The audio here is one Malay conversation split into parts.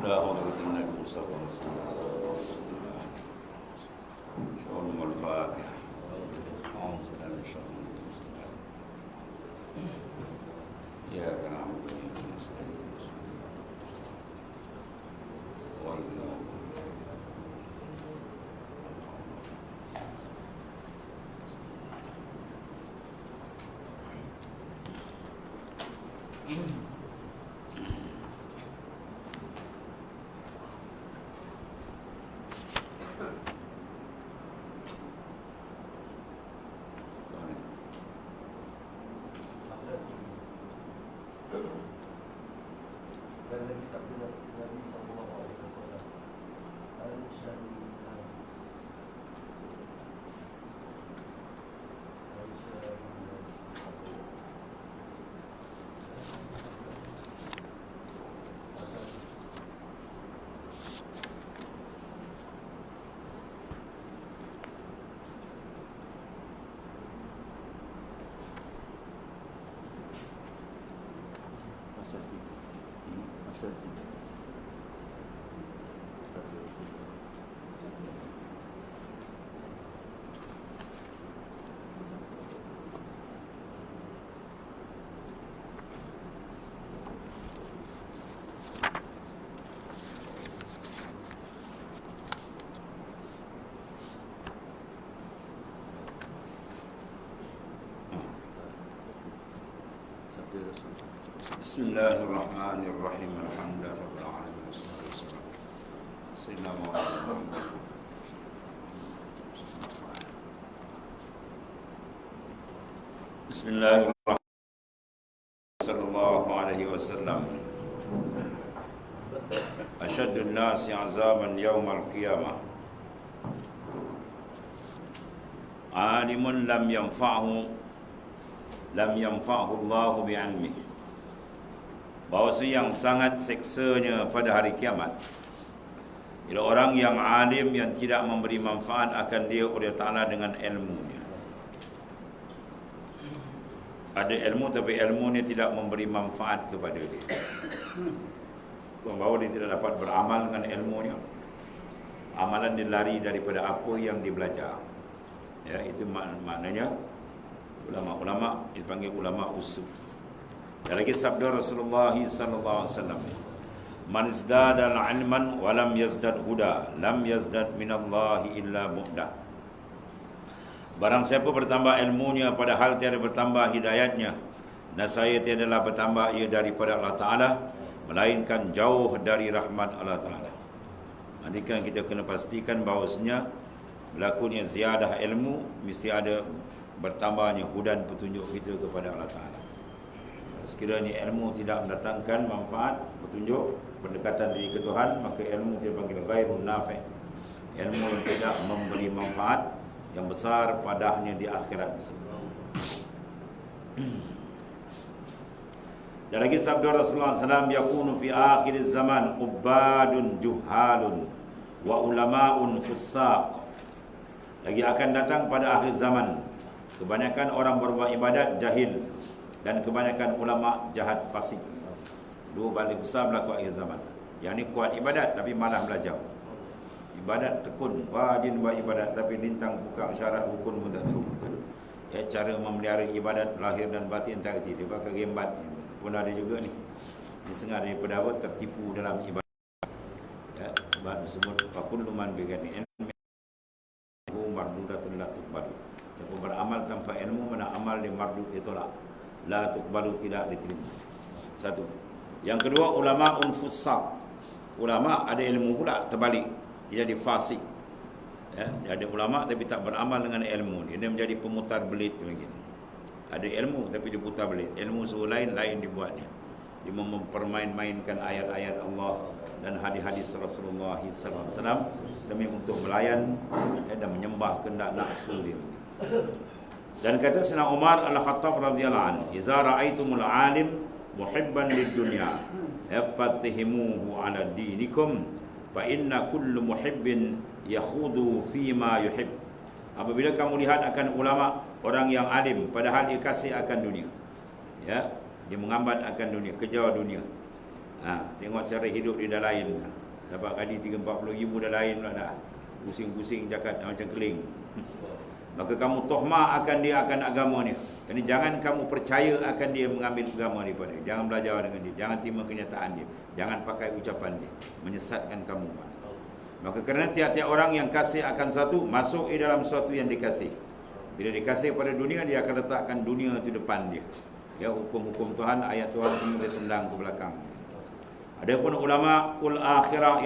إلى حضرة النبي صلى الله عليه وسلم. شؤون الفاتحة. أعوذ بالله من الشيطان الرجيم. إياك نعبد وإياك نستعين. وإلا Bismillahirrahmanirrahim. Alhamdulillah rabbil alamin. Wassalatu wassalamu ala sayyidina Muhammad. Bismillahirrahmanirrahim. Sallallahu alaihi wasallam. Ashaddun nasi azaban yaumal qiyamah. Alimun lam yanfa'hu Allahu bi'ilmihi. Bahawa yang sangat seksanya pada hari kiamat ialah orang yang alim yang tidak memberi manfaat akan dia oleh Ta'ala dengan ilmunya. Ada ilmu tapi ilmunya tidak memberi manfaat kepada dia. Bahawa dia tidak dapat beramal dengan ilmunya. Amalan dia lari daripada apa yang dia belajar. Ya, itu maknanya ulama-ulama dipanggil ulama usul. Dan lagi sabda Rasulullah sallallahu alaihi wasallam, man izdada ilman wa lam yazdad huda lam yazdad minallahi illa bu'da. Barang siapa bertambah ilmunya padahal tiada bertambah hidayatnya, nescaya tiadalah bertambah ia daripada Allah Ta'ala, melainkan jauh dari rahmat Allah Ta'ala. Nanti kan kita kena pastikan bahawasanya berlakunya ziyadah ilmu mesti ada bertambahnya hudan petunjuk kita kepada Allah Ta'ala. Sekiranya ilmu tidak mendatangkan manfaat, petunjuk, pendekatan diri ke Tuhan, maka ilmu dipanggil ghairun nafi'. Ilmu yang tidak memberi manfaat yang besar padanya di akhirat. Dan lagi sabda Rasulullah SAW, yakunu fi akhir zaman ubadun juhalun wa ulama'un fussaq. Lagi akan datang pada akhir zaman kebanyakan orang berbuat ibadat jahil dan kebanyakan ulama jahat fasik. Dua balik besar berlaku akhir zaman. Yang ni kuat ibadat tapi malah belajar. Ibadat tekun, rajin buat ibadat tapi lintang buka syarat rukun pun tak tahu. Ya, cara memelihara ibadat lahir dan batin tak kerti. Dia pakai gembat pun ada juga ni. Disengah daripada apa tertipu dalam ibadat. Ya, sebab disebut fakul luman bigani ilmu mardudatun la tuqbalu. Siapa beramal tanpa ilmu, mana amal dia mardud ditolak. La tuqbalu, tidak diterima. Satu. Yang kedua, ulama unfussaq. Ulama ada ilmu pula terbalik, dia jadi fasik. Ya, dia ada ulama tapi tak beramal dengan ilmu dia menjadi pemutar belit begitu. Ada ilmu tapi dia putar belit. Ilmu suruh lain dibuatnya. Dia mempermain-mainkan ayat-ayat Allah dan hadis-hadis Rasulullah SAW demi untuk melayan dan menyembah kehendak nafsu dia. Dan kata Sayyidina Umar Al-Khattab radhiyallahu anhu, "Idza ra'aitumul 'alim muhibban lid-dunya, fatihimuhu 'ala dinikum, fa inna kullu muhibbin yakhudu fi ma yuhib." Apabila kamu lihat akan ulama, orang yang alim padahal dia kasih akan dunia. Ya, dia mengambat akan dunia, kejar dunia. Tengok cara hidup dia dah lain. Dapat gaji 30-40 ribu dah lain pula dah. Pusing-pusing cakap macam keling. Maka kamu tohmah akan dia, akan agama ni. Jadi jangan kamu percaya akan dia mengambil agama daripada dia. Jangan belajar dengan dia. Jangan terima kenyataan dia. Jangan pakai ucapan dia. Menyesatkan kamu. Maka kerana tiap-tiap orang yang kasih akan sesuatu, masuk di dalam sesuatu yang dikasih. Bila dikasih pada dunia, dia akan letakkan dunia itu depan dia. Ya, hukum-hukum Tuhan, ayat Tuhan semua dia tendang ke belakang. Adapun ulama ul akhirah,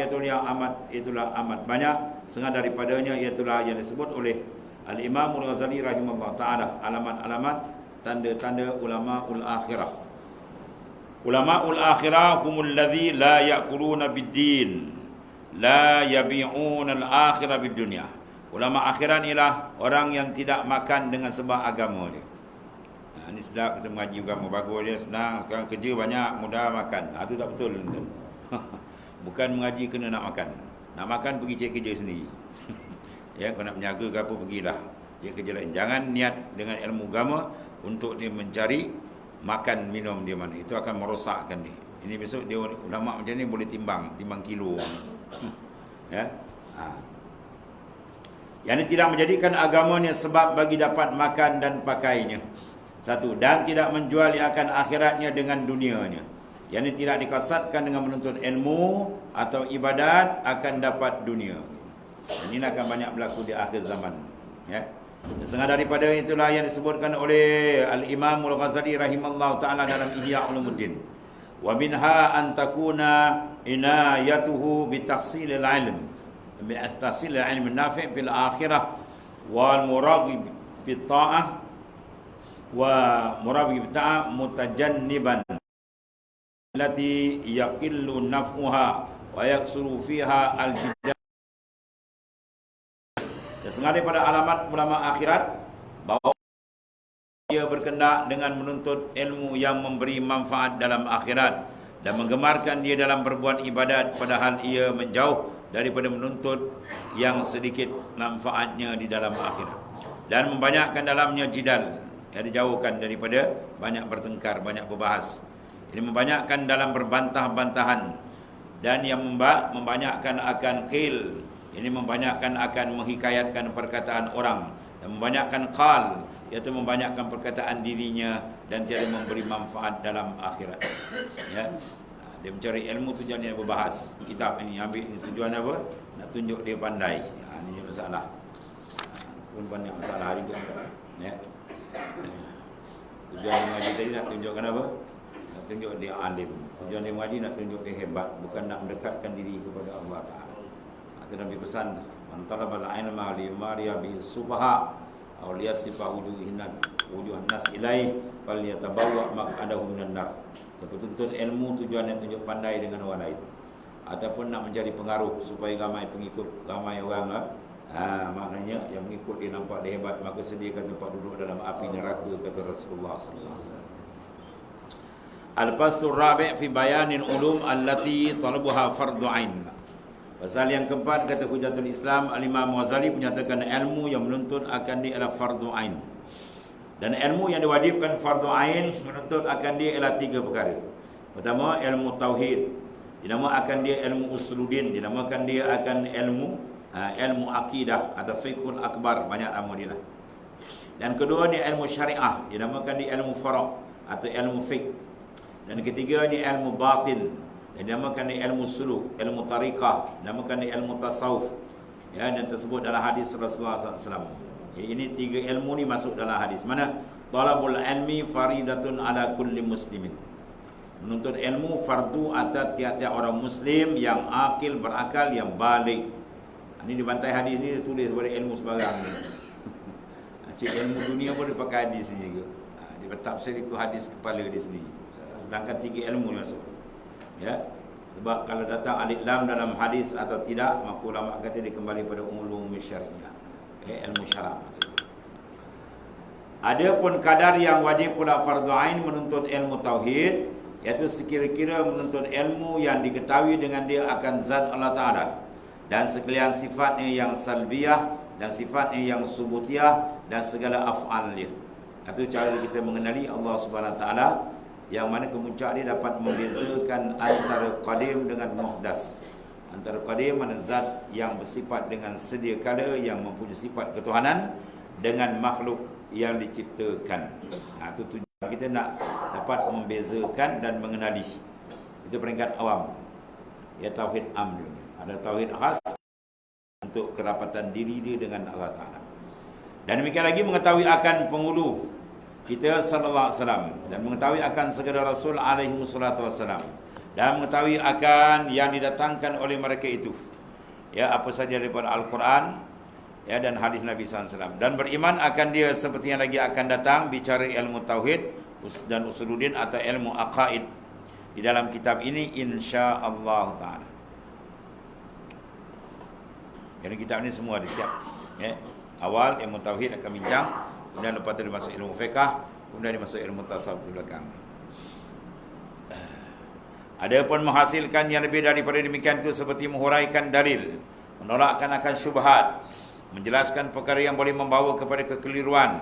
itulah amat banyak. Setengah daripadanya iaitulah yang disebut oleh Al-Imam Al-Ghazali rahimahullah ta'ala, alamat-alamat tanda-tanda ulama ul akhirah. Ulama ul akhirah humul ladzi la ya'kuluna bid-din, la yabi'una al-akhirah bid-dunya. Ulama akhirat ialah orang yang tidak makan dengan sebab agama dia. Ini sedap kita mengaji agama, bagus dia, senang. Sekarang kerja banyak, mudah makan. Itu tak betul. Bukan mengaji kena nak makan. Nak makan pergi cari kerja sendiri. Ya, kau nak menjaga ke apa, pergilah. Dia kerja lain. Jangan niat dengan ilmu agama untuk dia mencari makan minum dia mana. Itu akan merosakkan dia. Ini besok dia ulama macam ni boleh timbang kilo. Ya. Yang ini tidak menjadikan agamanya sebab bagi dapat makan dan pakainya. Satu, dan tidak menjual akan akhiratnya dengan dunianya. Yang ini tidak dikasatkan dengan menuntut ilmu atau ibadat akan dapat dunia. Dan ini akan banyak berlaku di akhir zaman. Ya. Setengah daripada itulah yang disebutkan oleh Al-Imam Al-Ghazali rahimahullah ta'ala dalam Ihya Ulumuddin. Wa minha an takuna inayatuhu bitahsilil ilm, bi'astahsilil ilm nafi' fil akhirah wal muraghib fit ta'ah wa muraghib ta'ah mutajanniban allati yaqillu naf'uha wa yaksuru fiha al-jidal. Dan sengaja pada alamat ulama akhirat bahawa dia berkendak dengan menuntut ilmu yang memberi manfaat dalam akhirat dan menggemarkan dia dalam berbuat ibadat, padahal ia menjauh daripada menuntut yang sedikit manfaatnya di dalam akhirat, dan membanyakkan dalamnya jidal, yang dijauhkan daripada banyak bertengkar, banyak berbahas. Ini membanyakkan dalam berbantah-bantahan, dan yang membanyakkan akan qil, ini membanyakkan akan menghikayatkan perkataan orang, dan membanyakkan qal, iaitu membanyakkan perkataan dirinya dan tiada memberi manfaat dalam akhirat. Ya. Dia mencari ilmu tujuan dia berbahas. Kitab ini ambil ini tujuan apa? Nak tunjuk dia pandai. Ini masalah. Pun banyak masalah juga. Ya. Tujuan dia mengaji tadi nak tunjukkan apa? Nak tunjuk dia alim. Tujuan dia mengaji nak tunjuk dia hebat, bukan nak mendekatkan diri kepada Allah Taala. Itu Nabi pesan, man talabal ilma li mariya bi subha aw liyasifa wujuhan nas ilai falyatabawwa maq'adahu minan nar. Tuntut ilmu tujuannya tunjuk pandai dengan orang lain, ataupun nak mencari pengaruh supaya ramai pengikut, ramai orang maknanya yang mengikut dia nampak dia hebat, maka sediakan tempat duduk dalam api neraka, kata Rasulullah sallallahu alaihi wasallam. Al-faslu rabi' fi bayanin ulum allati talabuha fardhu ain. Pasal yang keempat, kata Hujatul Islam Al-Imam Ghazali menyatakan ilmu yang menuntut akan dia adalah fardhu ain. Dan ilmu yang diwajibkan fardhu ain menuntut akan dia ialah tiga perkara. Pertama, ilmu tauhid. Dinamakan dia ilmu usuluddin, dinamakan dia akan ilmu akidah atau fiqhul akbar, banyak nama dia lah. Dan kedua ni ilmu syariah, dinamakan dia ilmu fara' atau ilmu fiqh. Dan ketiga ni ilmu batin, dinamakan dia ilmu suluk, ilmu tariqah, dinamakan dia ilmu tasawuf. Ya, dan tersebut dalam hadis Rasulullah SAW. Ini tiga ilmu ni masuk dalam hadis. Mana? Talabul ilmi faridatun ala kulli muslimin. Menuntut ilmu fardu atas tiap-tiap orang muslim yang akil, berakal, yang balik. Ini di bantai hadis ni dia tulis pada ilmu sebarang. Cik ilmu dunia pun dia pakai hadis ni juga. Dia bertafsir itu hadis kepala dia sendiri. Sedangkan tiga ilmu ni masuk. Ya. Sebab kalau datang alif lam dalam hadis atau tidak, maka ulama kata dia kembali pada ulum syariah. Ilmu syarak maksudnya. Adapun kadar yang wajib pula fardhu ain menuntut ilmu tauhid, iaitu sekira-kira menuntut ilmu yang diketahui dengan dia akan zat Allah Ta'ala, dan sekalian sifatnya yang salbiyah dan sifatnya yang subutiyah dan segala af'al dia. Itu cara kita mengenali Allah Subhanahu Wa Ta'ala yang mana kemuncak dia dapat membezakan antara qadim dengan muhdas. Antara qadim mana zat yang bersifat dengan sedia kala, yang mempunyai sifat ketuhanan, dengan makhluk yang diciptakan. Itu tujuan kita nak dapat membezakan dan mengenali. Itu peringkat awam. Ya, tauhid am dulu. Ada tauhid khas untuk kerapatan diri dia dengan Allah Ta'ala. Dan demikian lagi mengetahui akan penghulu kita sallallahu alaihi wasallam, dan mengetahui akan segala rasul alaihi wassalatu wassalam, dan mengetahui akan yang didatangkan oleh mereka itu, ya, apa saja daripada Al-Quran, ya, dan hadis Nabi sallallahu alaihi wasallam, dan beriman akan dia seperti yang lagi akan datang, bicara ilmu tauhid dan usuluddin atau ilmu aqaid di dalam kitab ini insya-Allah taala. Jadi kitab ini semua ada tiap, ya. Awal ilmu tauhid akan bincang, kemudian lepas itu masuk ilmu fiqh, kemudian masuk ilmu tasawuf di belakang. Adapun menghasilkan yang lebih daripada demikian itu seperti menghuraikan dalil, menolakkan akan syubhat, menjelaskan perkara yang boleh membawa kepada kekeliruan.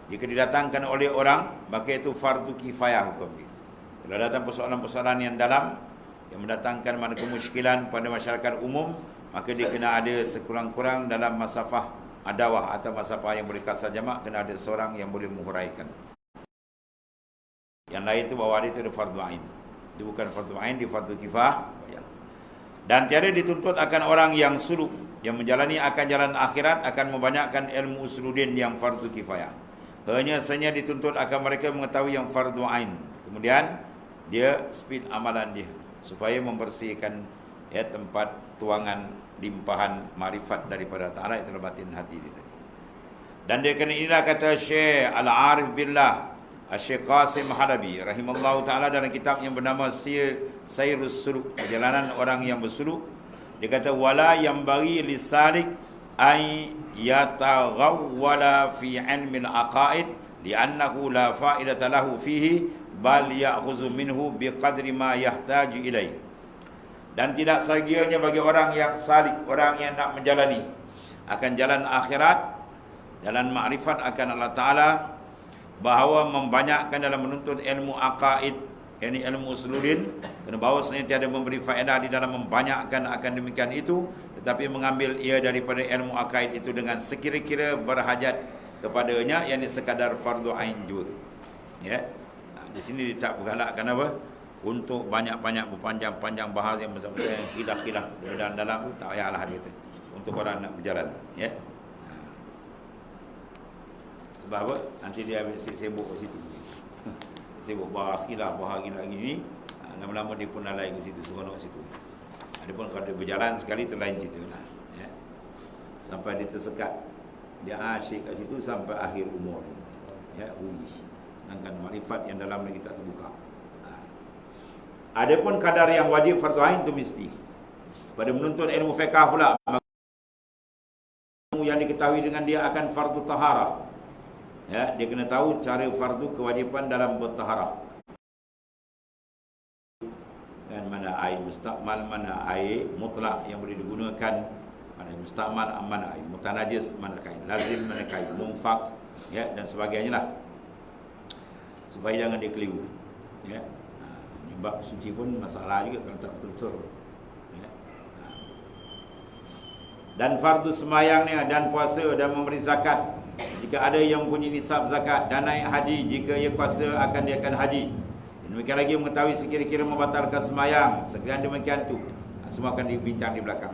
Jika didatangkan oleh orang, maka itu fardu kifayah hukum dia. Kalau datang persoalan-persoalan yang dalam yang mendatangkan mana kemusykilan pada masyarakat umum, maka dia kena ada sekurang-kurang dalam masafah adawah atau masafah yang boleh kasar jamak, kena ada seorang yang boleh menghuraikan. Yang lain itu bawah dia itu ada fardu ain. Itu bukan fardu ain, di fardu kifayah. Dan tiada dituntut akan orang yang suluk, yang menjalani akan jalan akhirat, akan membanyakkan ilmu usuluddin yang fardu kifayah. Hanya saja dituntut akan mereka mengetahui yang fardu ain. Kemudian dia speed amalan dia supaya membersihkan, ya, tempat tuangan limpahan marifat daripada Ta'ala, itu batin hati dia tadi. Dan dia kena inilah kata Syekh Al-Arif Billah Syekh Qasim Halabi rahimallahu ta'ala dalam kitab yang bernama Sayrus Suluk, perjalanan orang yang bersuluk. Dia kata wala yang bagi lisalik ay yataghawwala fi ilmi al-aqaid li'annahu la fa'idata lahu fihi bal ya'khuzu minhu biqadri ma yahtaju ilaih. Dan tidak segianya bagi orang yang salik, orang yang nak menjalani akan jalan akhirat, jalan makrifat akan Allah Ta'ala, bahawa membanyakkan dalam menuntut ilmu aqaid, yakni ilmu usuluddin, kerana bahawasanya tiada memberi faedah di dalam membanyakkan akan demikian itu, tetapi mengambil ia daripada ilmu aqaid itu dengan sekira-kira berhajat kepadanya, yakni sekadar fardu ain juga. Ya. Di sini dia tak bergalakkan apa? Untuk banyak-banyak berpanjang-panjang bahas yang besar-besar yang khilaf-khilaf dalam tu, tak payahlah dia kata, untuk orang nak berjalan, ya. Sebab apa? Nanti dia sibuk ke situ. Sibuk bahas khilaf gini, lama-lama dia pun lalai ke situ, seronok ke situ. Adapun kalau dia berjalan sekali tu lain cerita lah, ya. Sampai dia tersekat, dia asyik kat situ sampai akhir umur, ya. Sedangkan makrifat yang dalam lagi tak terbuka. Adapun kadar yang wajib fardu ain itu mesti. Pada menuntut ilmu fiqh pula, yang diketahui dengan dia akan fardu taharah. Ya, dia kena tahu cara fardu kewajipan dalam bertaharah. Dan mana air mustakmal, mana air mutlak yang boleh digunakan, mana air mustakmal, mana air mutanajis, mana kain lazim, mana kain munfak, ya, dan sebagainya lah. Supaya jangan dia keliru, ya. Bab suci pun masalah juga kalau tak betul-betul, ya. Dan fardu semayang ni, dan puasa, dan memberi zakat jika ada yang punya nisab zakat, dan naik haji jika ia kuasa akan dia akan haji. Dan demikian lagi mengetahui sekira-kira membatalkan semayang, sekiranya demikian tu, semua akan dibincang di belakang.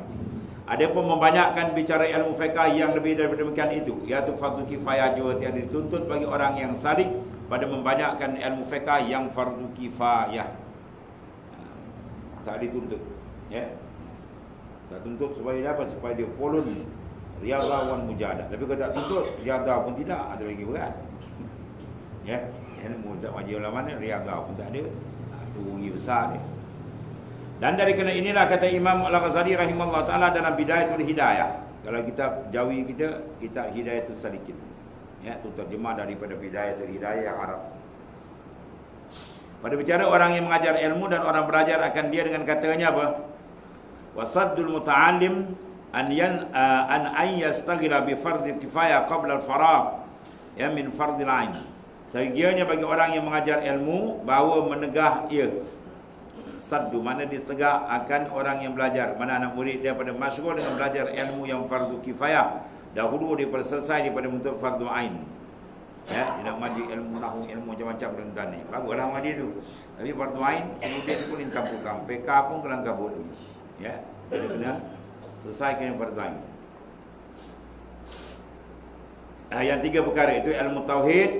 Ada pun membanyakkan bicara ilmu fiqh yang lebih daripada demikian itu, iaitu fardu kifayah juga tiada dituntut bagi orang yang salik pada membanyakkan ilmu fiqh yang fardu kifayah. Tak dituntut, ya. Tak tuntut supaya dia apa? Supaya dia follow riyadhah wal mujahadah. Tapi kalau tak tuntut, riyadhah pun tidak, ada lagi berat. Ya, ilmu tak wajib lah mana, riyadhah pun tak ada. Itu rugi besar dia. Dan dari kerana inilah kata Imam Al-Ghazali rahimahullah ta'ala dalam Bidayatul Hidayah. Kalau kitab Jawi kita, kitab Hidayatul Salikin, ya, itu terjemah daripada Bidayatul Hidayah yang Arab. Pada bicara orang yang mengajar ilmu dan orang belajar akan dia dengan katanya apa? Wasaddul muta'allim an yastaghila bi fardil kifayah qabla al-faragh, ya, min fardil ain. Sekiranya bagi orang yang mengajar ilmu bahawa menegah ia. Saddu, mana ditegak akan orang yang belajar, mana anak murid daripada masyghul dengan belajar ilmu yang fardu kifayah, dahulu daripada selesai daripada untuk fardu ain. Ya, dia nak mandi ilmu nahwu, ilmu macam-macam tentang ni. Bagus orang mandi tu. Tapi fardu ain kemudian pun ditampukkan. PK pun kelang kabut lagi. Ya, dia kena selesaikan yang fardu ain. Yang tiga perkara itu ilmu tauhid,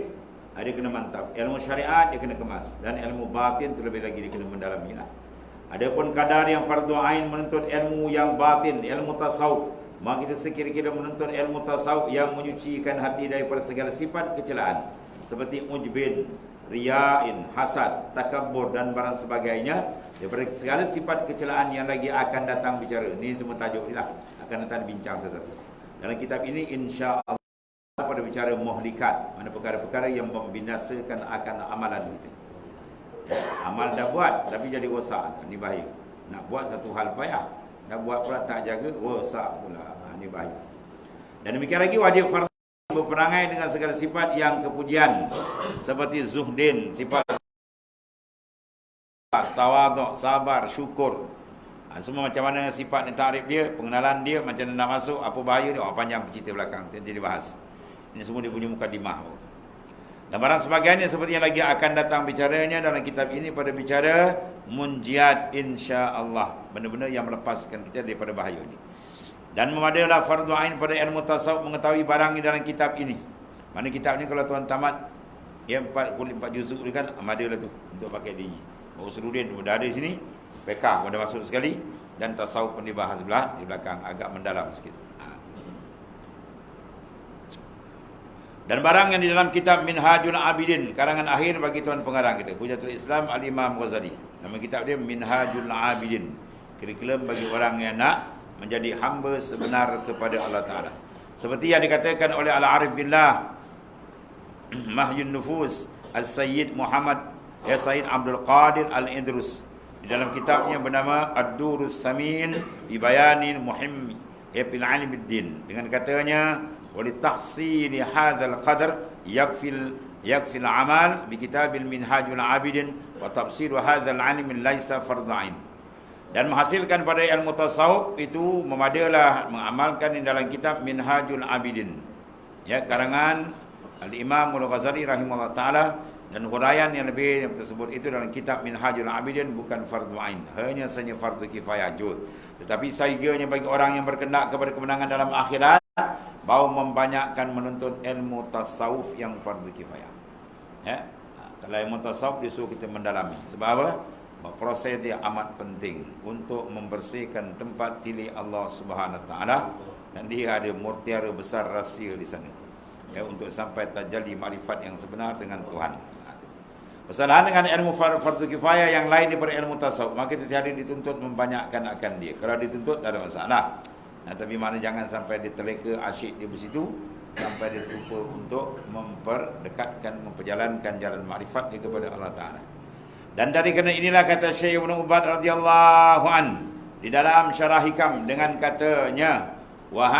dia kena mantap. Ilmu syariat dia kena kemas, dan ilmu batin terlebih lagi dia kena mendalami lah. Adapun kadar yang fardu ain menuntut ilmu yang batin, ilmu tasawuf, maka kita sekira-kira menuntut ilmu tasawuf yang menyucikan hati daripada segala sifat kecelaan seperti ujbin, riya'in, hasad, takabbur dan barang sebagainya, daripada segala sifat kecelaan yang lagi akan datang bicara. Ini cuma tajuk ni lah, akan datang bincang satu-satu. Dalam kitab ini insya-Allah pada bicara muhlikat, mana perkara-perkara yang membinasakan akan amalan kita. Amal dah buat tapi jadi rosak, ni bahaya. Nak buat satu hal payah, nak buat pula tak jaga, rosak pula. Ni bahaya. Dan demikian lagi wajib fardu berperangai dengan segala sifat yang kepujian, seperti zuhdin, sifat tawaduk, sabar, syukur. Semua macam mana sifat dan takrif dia, pengenalan dia, macam mana nak masuk, apa bahaya dia, panjang cerita belakang, nanti dibahas. Ini semua dia punya mukadimah. Dan barang sebagainya seperti yang lagi akan datang bicaranya dalam kitab ini pada bicara munjiat insya-Allah, benda-benda yang melepaskan kita daripada bahaya ini. Dan memadalah fardu ain pada ilmu tasawuf mengetahui barang di dalam kitab ini. Mana kitab ni kalau tuan tamat ya 44 juzuk ni kan, madalah tu untuk pakai diri. Baru Surudin dah ada di sini, fiqh pun dah masuk sekali, dan tasawuf pun dibahas di belakang agak mendalam sikit. Dan barang yang di dalam kitab Minhajul Abidin, karangan akhir bagi tuan pengarang kita, Hujatul Islam Al-Imam Ghazali. Nama kitab dia Minhajul Abidin, kurikulum bagi orang yang nak menjadi hamba sebenar kepada Allah Ta'ala. Seperti yang dikatakan oleh Al-Arif Billah Mahyun Nufus Al-Sayyid Muhammad Sayyid Abdul Qadir Al-Idrus, di dalam kitabnya bernama Ad-Durus Samin bi Bayanin Muhim fil Alim Bid-Din, dengan katanya ولتحصيل هذا القدر يكفي العمل بكتاب المنهاج العابدين وتفسير هذا العلم ليس فرض عين. Dan menghasilkan pada ilmu tasawuf itu memadalah mengamalkan di dalam kitab Minhajul Abidin, ya, karangan Al-Imam Al-Ghazali rahimahullah taala, dan huraian yang lebih yang tersebut itu dalam kitab Minhajul Abidin bukan fardu ain, hanya saja fardu kifayah juz. Tetapi saiganya bagi orang yang berkendak kepada kemenangan dalam akhirat, bahawa membanyakkan menuntut ilmu tasawuf yang fardu kifayah. Ya, kalau ilmu tasawuf disuruh kita mendalami. Sebab apa? Proses dia amat penting untuk membersihkan tempat tilik Allah Subhanahu Wa Taala, dan dia ada mutiara besar rahsia di sana. Ya, untuk sampai tajalli makrifat yang sebenar dengan Tuhan. Persalahan dengan ilmu fardu kifayah yang lain daripada ilmu tasawuf, maka kita tiada dituntut membanyakkan akan dia. Kalau dituntut tak ada masalah. Tapi mana jangan sampai dia terleka asyik di situ, sampai dia terlupa untuk memperdekatkan, memperjalankan jalan makrifat dia kepada Allah Ta'ala. Dan dari kerana inilah kata Syekh Ibn Ubad radhiyallahu an di dalam syarah hikam, dengan katanya wa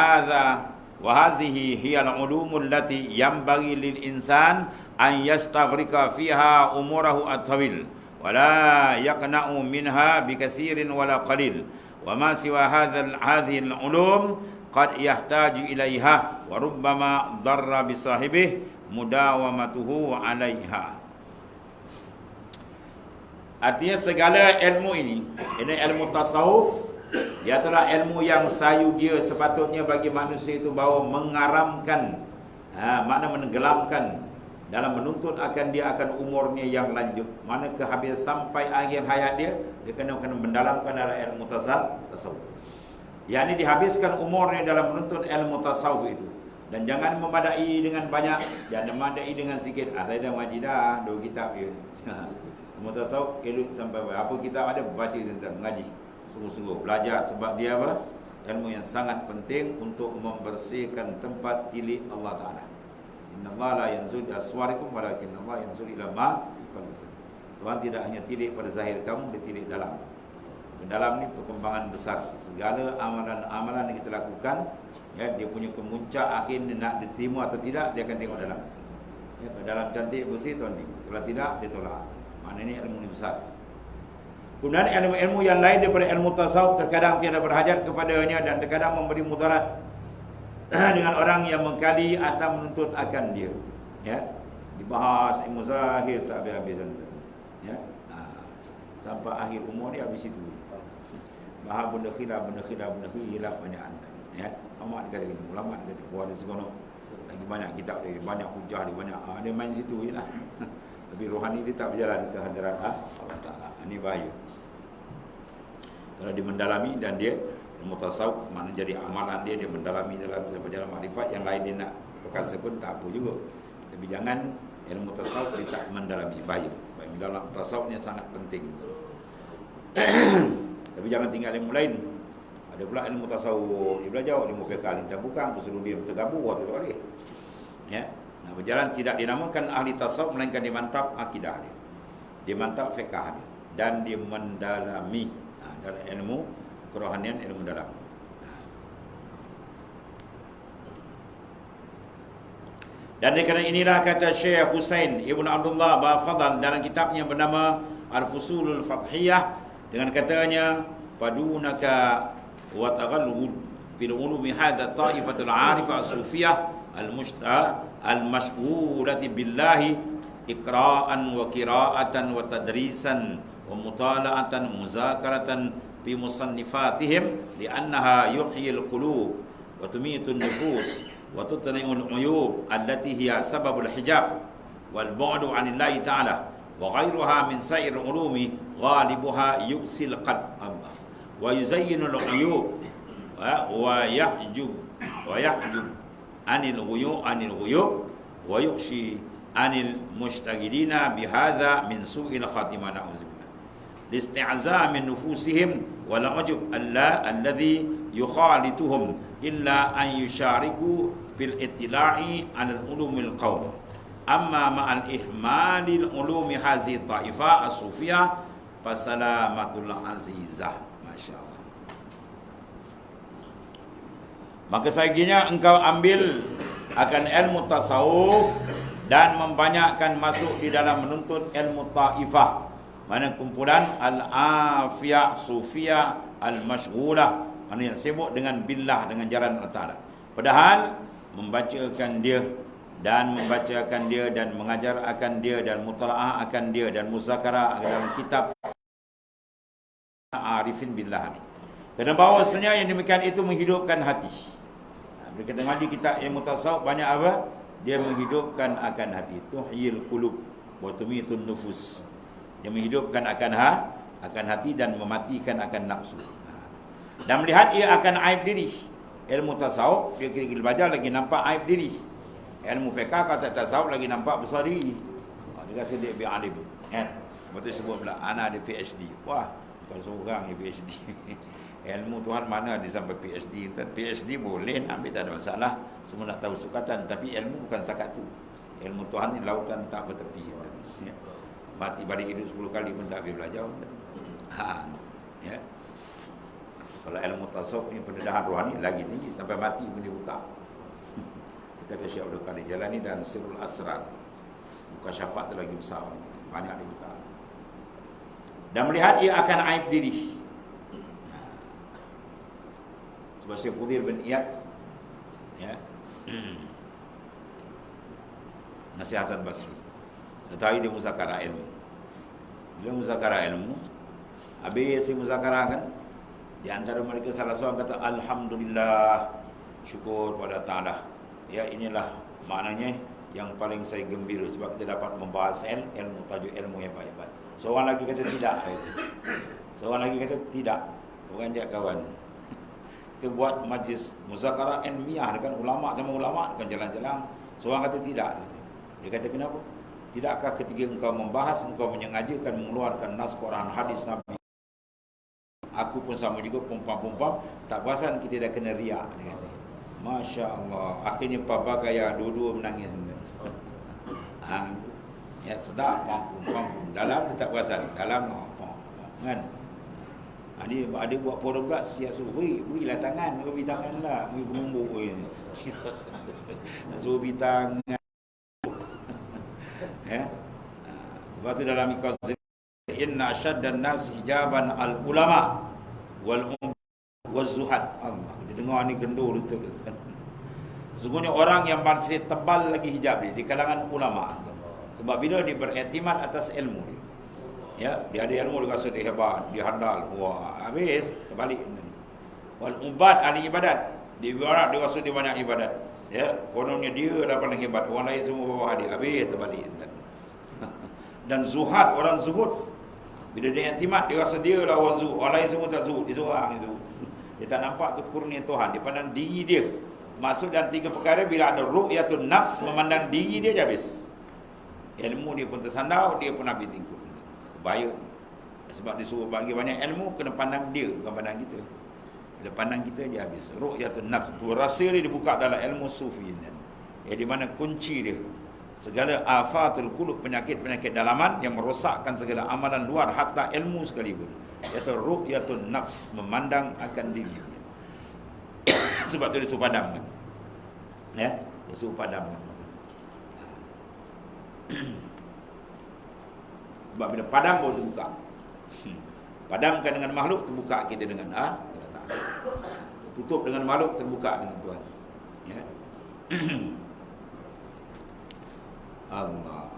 hadhihi hiya al-ulumul lati yanbaghi lil insan an yastaghrika fiha umurahu at-tawil wa la yaqna'u minha bikathirin wala qalil. وما سوى هذه العلوم قد يحتاج إليها وربما ضر بصاحبه مداومته عليها. Artinya segala ilmu ini ilmu tasawuf, ia adalah ilmu yang sayu dia sepatutnya bagi manusia itu bahawa mengaramkan, makna menenggelamkan dalam menuntut akan dia akan umurnya yang lanjut, mana kehabis sampai akhir hayat dia kena mendalamkan dalam ilmu tasawuf. Yang ini dihabiskan umurnya dalam menuntut ilmu tasawuf itu. Dan jangan memadai dengan banyak, jangan memadai dengan sikit. Saya dah ngaji dah 2 kitab je. Ilmu tasawuf elok sampai apa kitab ada baca tentang ngaji. Sungguh-sungguh belajar, sebab dia apa? Ilmu yang sangat penting untuk membersihkan tempat tilik Allah Ta'ala. Inna Allah la yanzur ila aswarikum walakin Allah yanzur ila ma fi qalbikum. Tuhan tidak hanya tilik pada zahir kamu, dia tilik dalam. Dalam ni perkembangan besar. Segala amalan-amalan yang kita lakukan, ya, dia punya kemuncak akhir dia nak diterima atau tidak, dia akan tengok dalam. Ya, kalau dalam cantik bersih tuan terima. Kalau tidak dia tolak. Maknanya ilmu ini besar. Kemudian ilmu-ilmu yang lain daripada ilmu tasawuf terkadang tiada berhajat kepadanya dan terkadang memberi mudarat dengan orang yang mengkali atau menuntut akan dia. Ya, dibahas ilmu zahir tak habis-habis tuan. Ya, sampai akhir umur dia habis itu. Bahas benda khilaf banyak antara. Ya, ulama dia kata gini, ulama dia kata buat di sekono lagi banyak kitab dia, banyak hujah dia, banyak dia main situ jelah. Tapi rohani dia tak berjalan ke hadirat Allah Taala. Ini bahaya. Kalau dia mendalami dan dia ilmu tasawuf, mana jadi amalan dia mendalami dalam perjalanan makrifat, yang lain dia nak perkasa pun tak apa juga. Tapi jangan ilmu tasawuf dia tak mendalami, bahaya. Dalam tasawuf ni sangat penting. Tapi jangan tinggal ilmu lain. Ada pula ilmu tasawuf, dia belajar ilmu fiqh tak bukan, suruh dia tergabung waktu tu boleh. Ya. Nah, berjalan tidak dinamakan ahli tasawuf melainkan dia mantap akidah dia. Dia mantap fiqh dia dan dia mendalami dalam ilmu kerohanian, ilmu dalam. Dan kerana inilah kata Syekh Husain Ibn Abdullah Bafadal dalam kitabnya yang bernama Al-Fusulul Fathiyah, dengan katanya padunaka wa taghallu fil ulumi hadha ta'ifatul 'arifah as-sufiyah al-mashghulati billahi iqra'an wa qira'atan wa tadrisan wa mutala'atan muzakaratan fi musannifatihim li'annaha yuhyil qulub wa tumitun nufus wa tutni'ul uyub allati hiya sababul hijab wal bu'du 'anillahi ta'ala wa ghayruha min sa'ir ulumi ghalibuha yu'sil qalb Allah wa yuzayyinul uyub wa yahjub 'anil ghuyub wa yukhshi 'anil mushtaghilina bihadza min su'il khatimah na'udzubillah listi'za min nufusihim wal 'ujub alladhi yukhalituhum illa an yushariku fil ittila'i 'alal ulumil qaum amma ma'al ihmalil ulumi hazi ta'ifah as-sufiyah fasalamatul azizah. Masya-Allah. Maka sebaiknya engkau ambil akan ilmu tasawuf dan membanyakkan masuk di dalam menuntut ilmu ta'ifah, mana kumpulan al-afiyah sufiyah al-mashghulah, mana yang sibuk dengan billah, dengan jalan Allah Ta'ala. Padahal membacakan dia dan mengajar akan dia dan mutala'ah akan dia dan muzakarah dalam kitab arifin billah ni. Kerana bahawasanya yang demikian itu menghidupkan hati. Bila kita ngaji kitab ilmu tasawuf banyak apa? Dia menghidupkan akan hati. Tuhyil qulub wa tumitun nufus. Dia menghidupkan akan hati dan mematikan akan nafsu. Dan melihat ia akan aib diri. Ilmu tasawuf dia kira-kira belajar lagi nampak aib diri. Ilmu fiqh kata tasawuf lagi nampak besar diri. Dia rasa dia lebih alim. Kan? Betul sebut pula anak ada PhD. Wah, bukan seorang yang PhD. Ilmu Tuhan mana ada sampai PhD. PhD boleh ambil, tak ada masalah. Semua nak tahu sukatan. Tapi ilmu bukan sakat tu. Ilmu Tuhan ni lautan tak bertepi. Ya. Mati balik hidup 10 kali pun tak boleh belajar. Ya. Kalau ilmu tasawuf ni pendedahan rohani lagi tinggi. Sampai mati pun dia buka. Kata Syekh Abdul Qadir Jalani dan Sirul Asrar. Buka syafaat tu lagi besar. Banyak dibuka. Dan melihat ia akan aib diri. Sebab Syekh Fudhil bin Iyad, ya, Nasihat Hasan Basri, setahu dia muzakarah ilmu. Bila muzakarah ilmu, habis muzakarah kan, di antara mereka salah seorang kata Alhamdulillah, syukur pada Ta'ala. Ya, inilah maknanya yang paling saya gembira sebab kita dapat membahas ilmu, tajuk ilmu yang hebat-hebat. Seorang lagi kata tidak. Seorang lagi kata tidak. Bukan dia kawan. Kita buat majlis muzakarah ilmiah dengan ulama sama ulama dengan jalan-jalan. Seorang kata tidak. Dia kata kenapa? Tidakkah ketika engkau membahas, engkau menyengajakan mengeluarkan nas Quran hadis Nabi? Aku pun sama juga pumpam-pumpam, tak perasan kita dah kena riak. Dia kata. Masya Allah. Akhirnya Papa Kaya dua-dua menangis. Ya sedap, pam-pum. Dalam dia tak perasan. Dalam kan. Dia buat pura pula siap suruh berilah tangan, beri tangan lah, beri bumbuk ni. Suruh beri tangan. Ya. Sebab tu dalam iqaz inna asyaddan nas hijaban al ulama wal zuhad. Allah, dia dengar ni gendul betul. Sesungguhnya orang yang masih tebal lagi hijab dia di kalangan ulama. Sebab bila dia beriktimad atas ilmu dia. Ya, dia ada ilmu dia rasa dia hebat, dia handal. Wah, habis terbalik. Wal ubad ahli ibadat. Dia berat dia rasa dia banyak ibadat. Ya, kononnya dia dah paling hebat, orang lain semua bawah dia. Habis terbalik. Dan zuhad, orang zuhud. Bila dia iktimad dia rasa dia lah orang zuhud, orang lain semua tak zuhud, dia seorang itu. Dia tak nampak tu kurnia Tuhan, dia pandang diri dia. Maksud dalam 3 perkara, bila ada ru'yatul nafs, memandang diri dia habis. Ilmu dia pun tersandau, dia pun habis tingkut. Bahaya. Sebab dia suruh bagi banyak ilmu, kena pandang dia, bukan pandang kita. Bila pandang kita, dia habis. Ru'yatul nafs, tu rahsia dia dibuka dalam ilmu sufi. Di mana kunci dia. Segala afatul qulub, penyakit-penyakit dalaman yang merosakkan segala amalan luar, hatta ilmu sekalipun. Iaitu ru'yatul nafs, memandang akan diri. Sebab tu dia suruh padamkan. Ya, dia suruh padamkan. Sebab bila padam baru terbuka. Padamkan dengan makhluk, terbuka kita dengan tutup dengan makhluk, terbuka dengan Tuhan. Ya. Allah.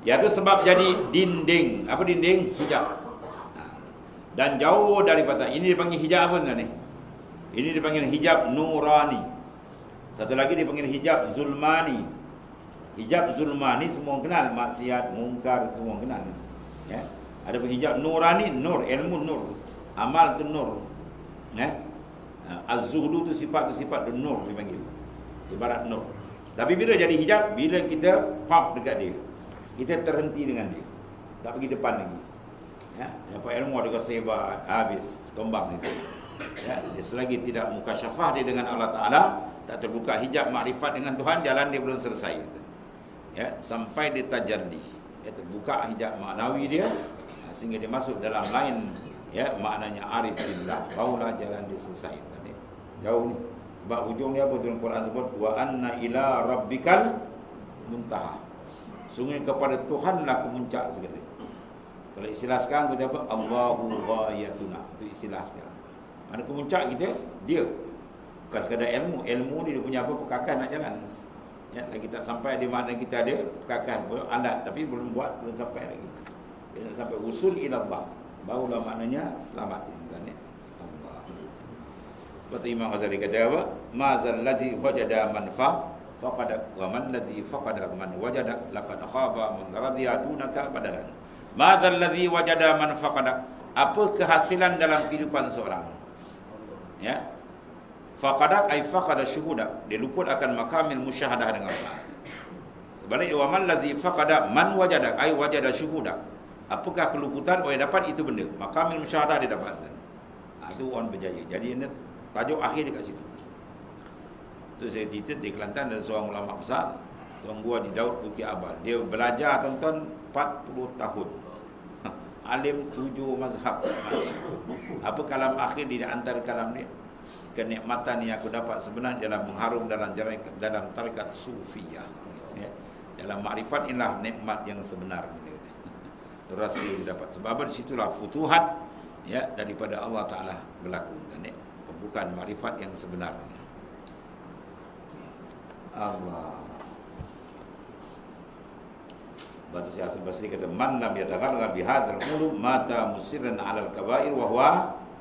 Iaitu sebab jadi dinding. Apa dinding? Hijab. Dan jauh daripada, ini dipanggil hijab apa ni? Ini dipanggil hijab nurani. Satu lagi dipanggil hijab zulmani. Hijab zulmani semua kenal, maksiat, mungkar semua kenal. Ya. Ada pun hijab nurani, nur, ilmu nur. Amal tu nur. Ya. Az-zuhdu tu sifat nur dipanggil. Ibarat nur. Tapi bila jadi hijab, bila kita faham dekat dia, kita terhenti dengan dia, tak pergi depan lagi. Ya, apa ilmu ada kesebar habis tombak itu. Ya, dia selagi tidak mukasyafah dia dengan Allah Taala, tak terbuka hijab makrifat dengan Tuhan, jalan dia belum selesai. Ya, sampai dia tajalli, ya, terbuka hijab maknawi dia, sehingga dia masuk dalam lain, ya, maknanya arif billah, barulah jalan dia selesai. Jauh ni. Sebab ujung dia apa dalam Quran sebut wa anna ila rabbikal muntaha. Sungguh kepada Tuhanlah kemuncak segala. Kalau istilah sekarang kita apa? Allahu ghayatuna. Itu istilah sekarang. Mana kemuncak kita? Dia. Bukan sekadar ilmu. Ilmu ni dia punya apa? Pekakan nak jalan. Ya, lagi tak sampai di mana kita ada pekakan, alat, tapi belum buat, belum sampai lagi. Dia nak sampai usul ilallah. Barulah maknanya selamat dia. Allah. Kata Imam Ghazali kata apa? Mazal ladzi wajada man faqada wa man ladzi faqada man wajada laqad khaba man radiya dunaka badalan. Madzal ladzi wajada man faqada. Apa kehasilan dalam kehidupan seorang? Ya. Faqada ay faqada syuhuda. Dia luput akan makamil musyahadah dengan Allah. Sebaliknya wa man ladzi faqada man wajada ay wajada syuhuda. Apakah keluputan orang dapat itu benda? Makamil musyahadah dia dapat. Itu orang berjaya. Jadi ini tajuk akhir dekat situ. Tu saya cerita di Kelantan ada seorang ulama besar, Tuan Gua di Daud Bukit Abal. Dia belajar tonton 40 tahun. Alim 7 mazhab. Apa kalam akhir di antara kalam dia? Kenikmatan yang aku dapat sebenarnya dalam mengharum dalam tarekat sufiyah. Ya. Dalam makrifat inilah nikmat yang sebenar. Itu rahsia yang dapat. Sebab di situlah futuhat, ya, daripada Allah Taala berlaku. Ya. Pembukaan makrifat yang sebenar. Allah. Batu Syekh Hasan Basri kata man lam yatagharrar bihadzal qulub mata musirran 'alal kaba'ir wa huwa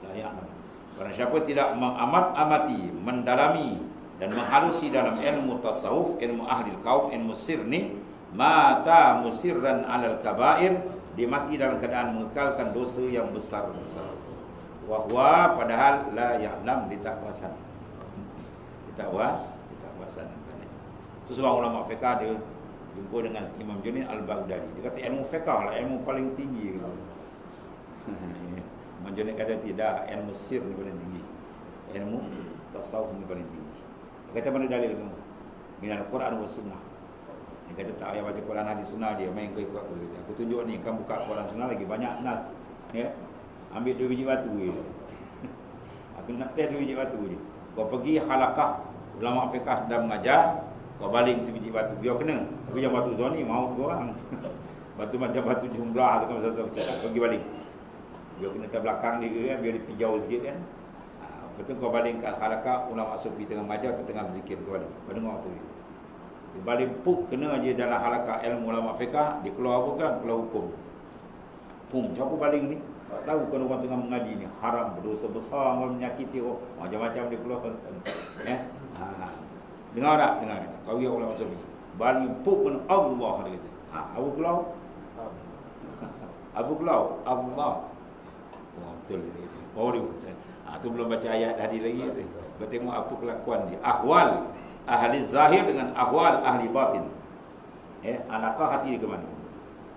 la ya'lam. Barang siapa tidak mengamat-amati, mendalami dan menghalusi dalam ilmu tasawuf, ilmu ahli qaum, ilmu sir ni, mata musirran 'alal kaba'ir, dia mati dalam keadaan mengekalkan dosa yang besar-besar. Wa huwa padahal la ya'lam, dia tak kuasa. Dia tak kuasa. Itu sebab ulama fiqh dia jumpa dengan Imam Junaid Al-Baghdadi. Dia kata ilmu fiqh lah ilmu paling tinggi. Imam Junaid kata tidak, ilmu sir ni paling tinggi. Ilmu tasawuf ni paling tinggi. Dia kata mana dalil kamu? Minal Quran wa sunnah. Dia kata tak payah baca Quran hadis sunnah dia, main kau ikut aku. Aku tunjuk ni, kamu buka Quran sunnah lagi banyak nas. Ya. Ambil 2 biji batu je. Aku nak test 2 biji batu je. Kau pergi halaqah ulama fiqh sedang mengajar, Kau baling sebiji batu, biar kena. Tapi yang batu zoni maut kau orang. Batu macam batu jumlah tu kan satu cakap pergi baling. Biar kena ke belakang dia kan, biar dia pijau sikit kan. Betul kau baling kat halakah ulama sufi tengah majlis atau tengah berzikir kau baling. Kau dengar apa dia? Dia baling puk kena je dalam halakah ilmu ulama fiqh, dia keluar apa kan? Keluar hukum. Pum, siapa baling ni? Tak tahu kan orang tengah mengaji ni haram, berdosa besar, orang menyakiti orang. Macam-macam dia keluar. Ya. Dengar tak? Dengar kata. Kau ya ulama sufi. Baling puk pun Allah dia kata. Abu keluar. Abu keluar Allah. Oh, betul ni. Oh dia tu belum baca ayat tadi lagi tu. Bertengok apa kelakuan dia. Ahwal ahli zahir dengan ahwal ahli batin. Alakah hati dia ke mana?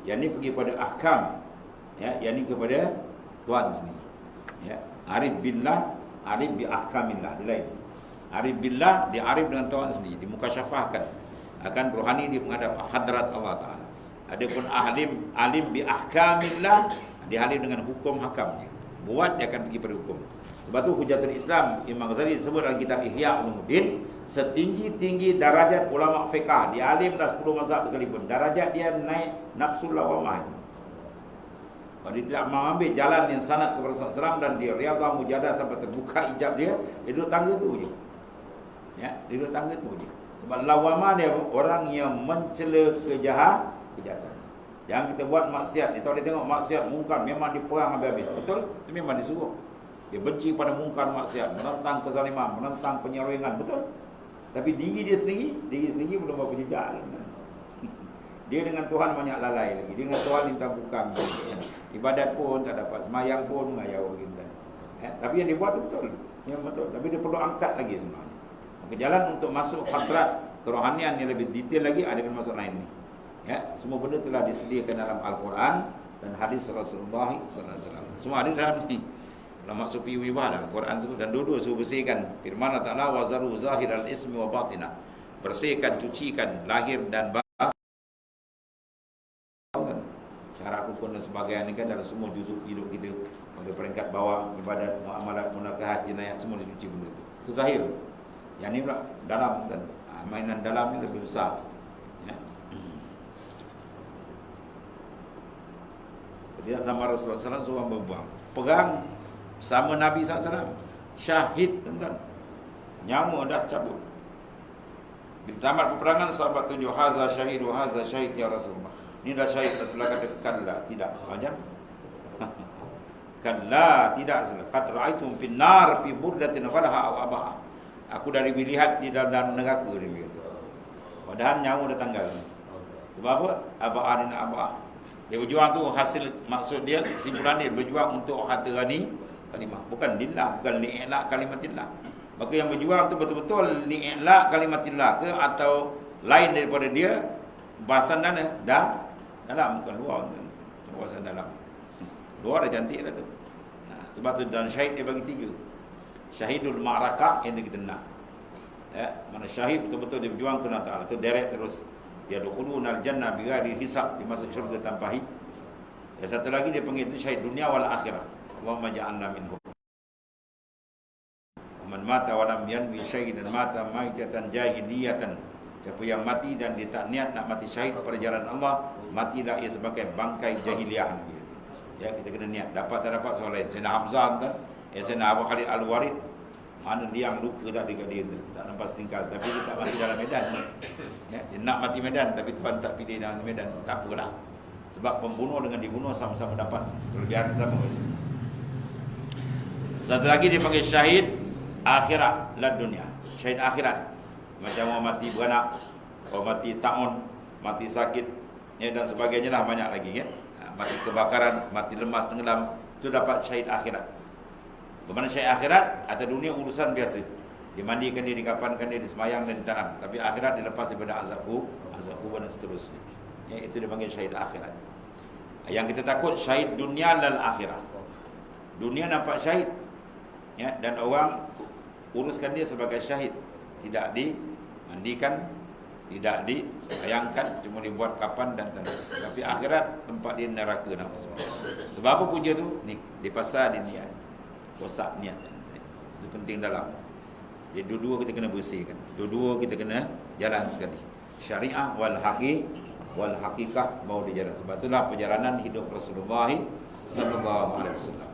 Yang ni pergi pada ahkam. Yang ni kepada Tuhan sendiri. Arif billah, arif bi ahkamillah. Dia lain. Arif billah, dia arif dengan Tuhan sendiri. Dimukasyafahkan. Akan rohani dia menghadap hadrat Allah Ta'ala. Adapun alim bi ahkamillah, dia alim dengan hukum hakamnya. Buat dia akan pergi pada hukum. Sebab tu Hujatul Islam Imam Ghazali disebut dalam kitab Ihya Ulumuddin, setinggi-tinggi darajat ulama fiqh, dia alim dah 10 mazhab sekalipun, darajat dia naik nafsul lawamah. Kalau dia tidak mengambil jalan yang sanad kepada Rasulullah SAW dan dia riyadhah mujadah sampai terbuka hijab dia duduk tangga tu je. Dia duduk tangga tu je. Sebab lawamah dia orang yang mencela kejahatan. Yang kita buat maksiat, kita boleh tengok maksiat mungkar memang diperang habis-habis. Betul? Itu memang disuruh. Dia benci pada mungkar maksiat, menentang kezaliman, menentang penyerangan, betul? Tapi diri dia sendiri belum berapa jejak kan? Dia dengan Tuhan banyak lalai lagi. Dia dengan Tuhan minta bukan. Ibadat pun tak dapat, semayang pun mengayau kita. Tapi yang dia buat itu betul. Yang betul. Tapi dia perlu angkat lagi sebenarnya. Maka jalan untuk masuk hadrat kerohanian yang lebih detail lagi ada masuk lain ni. Semua benda telah disediakan dalam Al-Quran dan hadis Rasulullah SAW. Semua ada dalam ni. Ulama sufi wibah dalam Al-Quran sebut dan dua-dua suruh bersihkan. Firman Allah Ta'ala wazaru zahir al-ismi wa batinah. Bersihkan, cucikan lahir dan batin. Syarat rukun dan sebagainya kan dalam semua juzuk hidup kita. Pada peringkat bawah ibadat, muamalat, munakahat, jinayat semua dicuci benda itu. Itu zahir. Yang ni pula dalam kan. Mainan dalam ni lebih besar. Dia nama Rasulullah SAW seorang berbuang. Perang sama Nabi SAW. Syahid tuan-tuan. Nyawa dah cabut. Bila tamat peperangan sahabat tunjuk haza syahid wa haza syahid ya Rasulullah. Ini dah syahid. Rasulullah kata kalla tidak. Macam kalla tidak Rasulullah. Qad ra'aitum fin nar fi burdatin falaha aw abaha. Aku dari melihat di dalam neraka dia begitu. Padahal nyawa dah tanggal. Sebab apa? Abaha dan abaha. Dia berjuang tu hasil maksud dia, kesimpulan dia berjuang untuk harta kalimah. Bukan lillah, bukan li'la kalimatillah. Maka yang berjuang tu betul-betul li'la kalimatillah ke atau lain daripada dia bahasan dalam bukan luar, bahasan dalam. Luar dah cantik dah tu. Sebab tu dan syahid dia bagi 3. Syahidul ma'rakah yang kita nak. Mana syahid betul-betul dia berjuang kerana Ta'ala. Tu direct terus. Yadkhuluna al-jannah bighairi hisab, dimasuk syurga tanpa hisab. Yang satu lagi dia panggil itu syahid dunia wal akhirah. Allahumma ja'alna minhum. Man mata wa lam yanwi syahidan mata maitatan jahiliyatan. Siapa yang mati dan dia tak niat nak mati syahid pada jalan Allah, matilah ia sebagai bangkai jahiliah. Ya, kita kena niat. Dapat tak dapat soal lain. Sayyidina Hamzah kan, Sayyidina Abu Khalid Al-Warid, mana dia yang luka tak dekat dia tu, tak nampak setingkal, tapi dia tak mati dalam medan. Dia nak mati medan, tapi Tuhan tak pilih dalam medan. Tak apalah. Sebab pembunuh dengan dibunuh sama-sama dapat kelebihan sama. Satu lagi dia panggil syahid akhirat la dunia. Syahid akhirat. Macam orang mati beranak, orang mati ta'un, mati sakit, dan sebagainya lah, banyak lagi kan. Mati kebakaran, mati lemas tenggelam, itu dapat syahid akhirat. Bermakna syahid akhirat atau dunia urusan biasa. Dimandikan dia, dikapankan dia, disemayang dan ditanam. Tapi akhirat dilepas daripada azab kubur dan seterusnya. Itu dipanggil syahid akhirat. Yang kita takut syahid dunia dan akhirat. Dunia nampak syahid, dan orang uruskan dia sebagai syahid. Tidak dimandikan, tidak disemayangkan, cuma dibuat kapan dan tanam. Tapi akhirat tempat dia neraka. Sebab apa punca tu? Ni, di pasar di niat. Rosak niat. Itu penting dalam. Jadi dua-dua kita kena bersihkan. Dua-dua kita kena jalan sekali. Syariah wal haqiqah baru dia jalan. Sebab itulah perjalanan hidup Rasulullah sallallahu alaihi wasallam.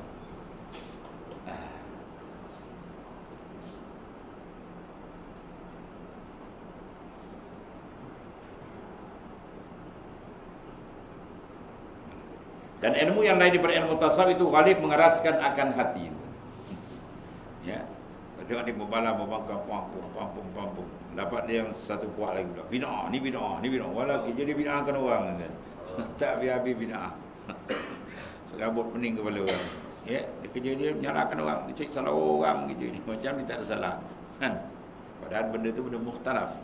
Dan ilmu yang lain daripada ilmu tasawuf itu ghalib mengeraskan akan hati. Ya. Tengok dia berbangkang pampung. Dapat dia yang satu puak lagi pula. Bid'ah, ni bid'ah. Walau kerja dia bid'ahkan orang kan. Tak habis-habis bid'ah. Serabut pening kepala orang. Ya, dia kerja dia menyalahkan orang, dia cek salah orang gitu. Macam dia tak ada salah. Kan? Padahal benda tu benda mukhtalaf.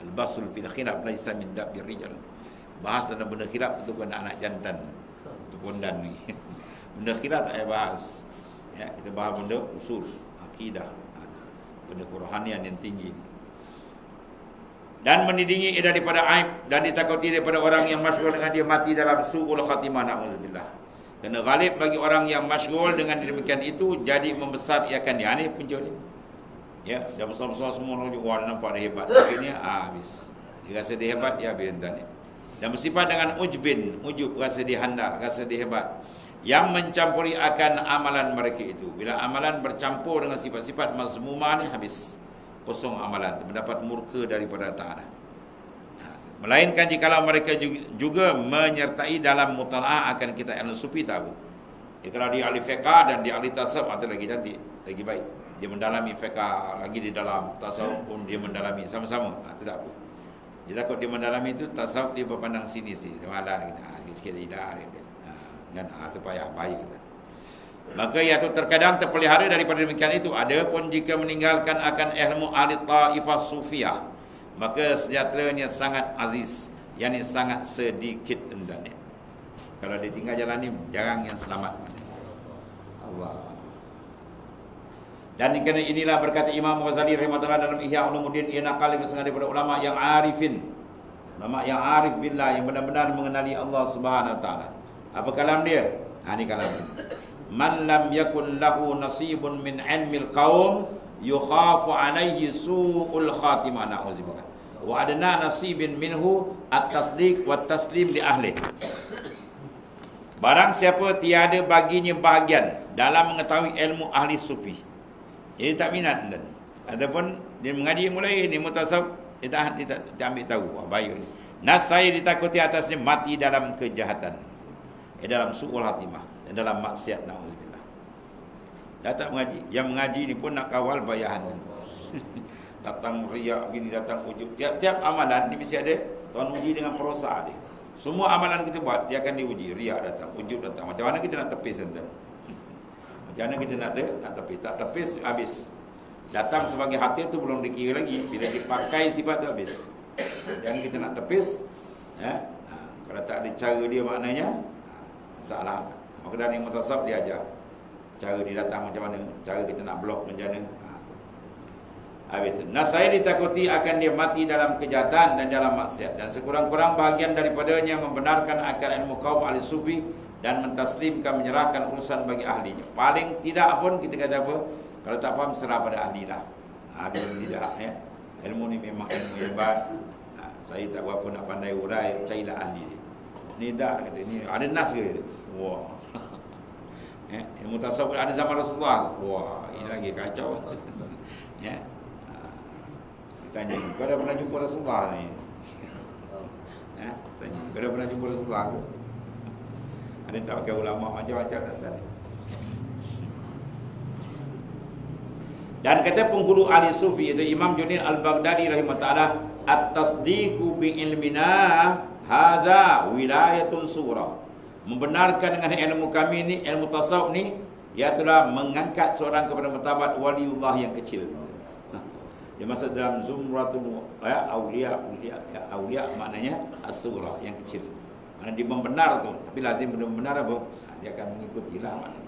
Al-basul fil khilaf laisa min dabir rijal. Bahas dalam benda khilaf itu bukan anak jantan. Pondan ni. Benda khilaf tak payah bahas. Ya, kita bahas benda usul, akidah, benda kerohanian yang tinggi. Dan menidingi daripada aib dan ditakuti daripada orang yang masyghul dengan dia mati dalam su'ul khatimah, na'udzubillah. Kerana ghalib bagi orang yang masyghul dengan demikian itu jadi membesar iakan dia. Ini punca ni. Ya, dah besar-besar semua orang wah nampak dia hebat. Akhirnya habis. Dia rasa dia hebat, dia habis entah ni. Dan bersifat dengan ujub, rasa dia handal, rasa dia hebat, yang mencampuri akan amalan mereka itu. Bila amalan bercampur dengan sifat-sifat mazmumah ni, habis kosong amalan, mendapat murka daripada Ta'ala. Melainkan jikalau mereka juga menyertai dalam mutala'ah akan kitab ilmu sufi, tak apa. Kalau dia ahli fiqah dan dia ahli tasawuf, itu lagi cantik, lagi baik. Dia mendalami fiqah, lagi di dalam tasawuf pun dia mendalami sama-sama, itu tak apa. Dia takut dia mendalami itu, tasawuf dia berpandang sini dia malas kita. Sikit-sikit lidah kita. Jangan tu payah bahaya kita. Maka iaitu terkadang terpelihara daripada demikian itu. Adapun jika meninggalkan akan ilmu ahli taifah sufiyah, maka sejahteranya sangat aziz, yakni sangat sedikit endanya. Kalau dia tinggal jalan ni, jarang yang selamat. Allah. Dan kerana inilah berkata Imam Ghazali rahimahullah dalam Ihya Ulumuddin, ia nakal bersengaja daripada ulama yang arifin, ulama yang arif billah, yang benar-benar mengenali Allah Subhanahu wa taala. Apa kalam dia? Ini kalam dia. Man lam yakun lahu nasibun min ilmil qaum yukhafu alaihi su'ul khatimah, na'udzubillah. Wa adna nasibin minhu at-tasdiq wa taslim li ahli. Barang siapa tiada baginya bahagian dalam mengetahui ilmu ahli sufi, jadi tak minat dan ataupun dia mengaji mulai ni mutasawuf, dia tak ambil tahu baik ni. Nas saya ditakuti atasnya mati dalam kejahatan, dalam su'ul khatimah dan dalam maksiat, na'udzubillah. Dah tak mengaji, yang mengaji ni pun nak kawal bayaran. Datang riak gini, datang ujub. Tiap-tiap amalan ni mesti ada Tuhan uji dengan perosa dia. Semua amalan kita buat dia akan diuji. Riak datang, ujub datang. Macam mana kita nak tepis tuan? Macam mana kita nak tepis? Tak tepis habis. Datang sebagai hati tu belum dikira lagi. Bila dipakai sifat tu habis. Jangan kita nak tepis, ya. Kalau tak ada cara dia maknanya masalah. Maka dari mutasawuf dia ajar cara dia datang macam mana, cara kita nak blok macam mana. Habis itu, saya ditakuti akan dia mati dalam kejahatan dan dalam maksiat, dan sekurang-kurang bahagian daripadanya membenarkan akan ilmu kaum ahli sufi dan mentaslimkan, menyerahkan urusan bagi ahlinya. Paling tidak pun kita kata apa, kalau tak faham serah pada ahli lah. Tidak ya. Ilmu ni memang ilmu hebat. Saya tak berapa nak pandai urai, carilah ahli dia. Ni dah kata ni ada nas ke? Wah. Ilmu tasawuf ada zaman Rasulullah. Wah, ini lagi kacau. Ya. Tanya, kau dah pernah jumpa Rasulullah ni? Tanya, kau dah pernah jumpa Rasulullah ke? Ada tak pakai ulama macam-macam dan Dan kata penghulu ahli sufi itu Imam Junaid Al-Baghdadi rahimahullah, at-tasdiqu bi ilmina haza wilayatun surah. Membenarkan dengan ilmu kami ni, ilmu tasawuf ni, iaitulah mengangkat seorang kepada martabat waliullah yang kecil. Dia masuk dalam zumratul auliya, auliya maknanya as-surah yang kecil. Mana dia membenar tu, tapi lazim benar-benar apa? Dia akan mengikutilah maknanya.